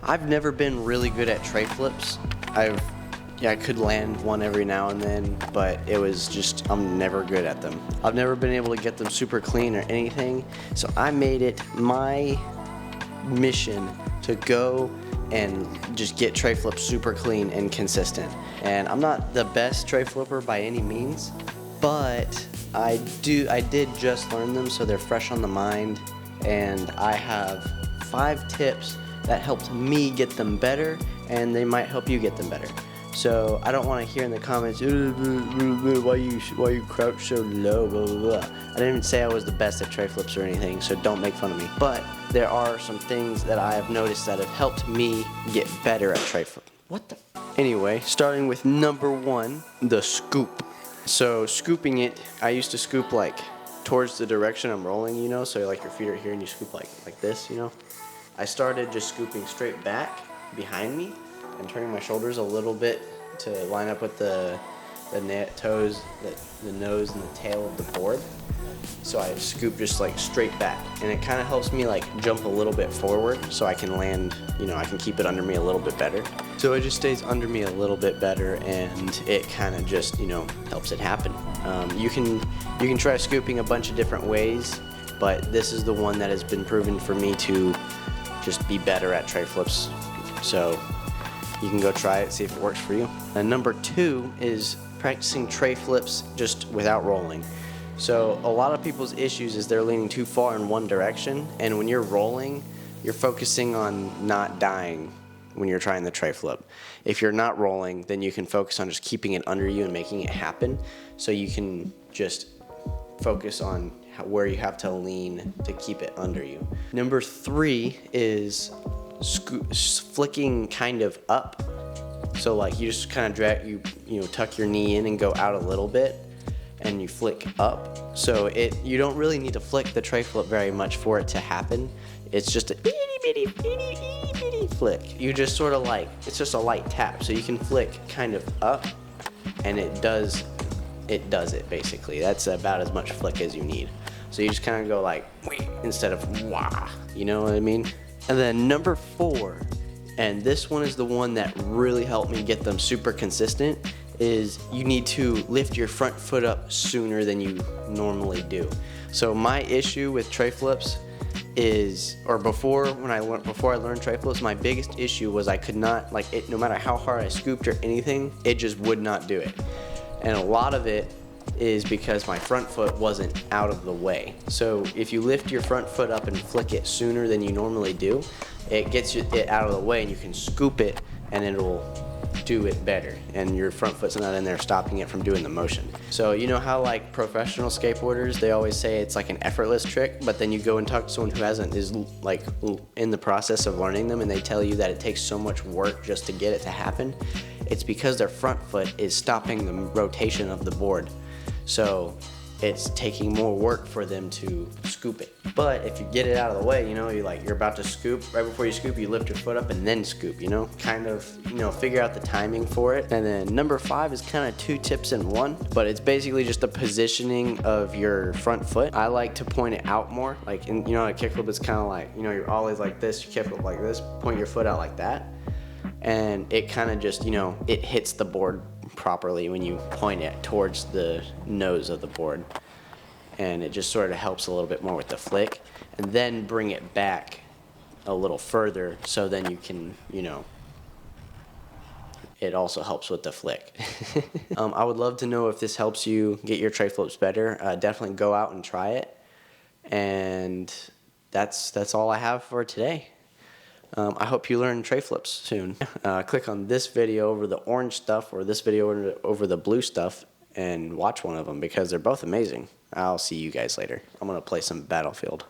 I've never been really good at tray flips. I could land one every now and then, but it was just, I'm never good at them. I've never been able to get them super clean or anything, so I made it my mission to go and just get tray flips super clean and consistent. And I'm not the best tray flipper by any means, but I did just learn them, so they're fresh on the mind, and I have 5 tips that helped me get them better, and they might help you get them better. So I don't want to hear in the comments, why you crouch so low, blah, blah, blah. I didn't even say I was the best at tray flips or anything, so don't make fun of me. But there are some things that I have noticed that have helped me get better at tray flip. What the? Anyway, starting with number 1, the scoop. So scooping it, I used to scoop like towards the direction I'm rolling, you know, so like your feet are here and you scoop like this, you know. I started just scooping straight back behind me and turning my shoulders a little bit to line up with the toes, the nose and the tail of the board. So I scoop just like straight back, and it kind of helps me like jump a little bit forward so I can land, you know, I can keep it under me a little bit better. So it just stays under me a little bit better, and it kind of just, you know, helps it happen. You can try scooping a bunch of different ways, but this is the one that has been proven for me to just be better at tray flips. So you can go try it, see if it works for you. And number 2 is practicing tray flips just without rolling. So a lot of people's issues is they're leaning too far in one direction, and when you're rolling, you're focusing on not dying when you're trying the tray flip. If you're not rolling, then you can focus on just keeping it under you and making it happen, so you can just focus on where you have to lean to keep it under you. Number 3 is flicking kind of up. So like you just kind of drag, you know, tuck your knee in and go out a little bit, and you flick up. So you don't really need to flick the tray flip very much for it to happen. It's just a itty bitty flick. You just sort of like, it's just a light tap. So you can flick kind of up, and it does it basically. That's about as much flick as you need. So you just kind of go like instead of wah, you know what I mean? And then number 4, and this one is the one that really helped me get them super consistent, is you need to lift your front foot up sooner than you normally do. So my issue with tray flips is, or before I learned tray flips, my biggest issue was I could not, like, it, no matter how hard I scooped or anything, it just would not do it. And a lot of it is because my front foot wasn't out of the way. So if you lift your front foot up and flick it sooner than you normally do, it gets it out of the way, and you can scoop it and it'll do it better, and your front foot's not in there stopping it from doing the motion. So you know how like professional skateboarders, they always say it's like an effortless trick, but then you go and talk to someone who is like in the process of learning them, and they tell you that it takes so much work just to get it to happen. It's because their front foot is stopping the rotation of the board. So it's taking more work for them to scoop it. But if you get it out of the way, you know, you're about to scoop, right before you scoop, you lift your foot up and then scoop, you know, kind of, you know, figure out the timing for it. And then number 5 is kind of 2 tips in one, but it's basically just the positioning of your front foot. I like to point it out more, like, you know, a kickflip is kind of like, you know, you're always like this, you kickflip like this, point your foot out like that. And it kind of just, you know, it hits the board properly when you point it towards the nose of the board, and it just sort of helps a little bit more with the flick, and then bring it back a little further, so then you can, you know, it also helps with the flick. I would love to know if this helps you get your tray flips better. Definitely go out and try it, and that's all I have for today. I hope you learn tray flips soon. Click on this video over the orange stuff, or this video over the blue stuff, and watch one of them, because they're both amazing. I'll see you guys later. I'm going to play some Battlefield.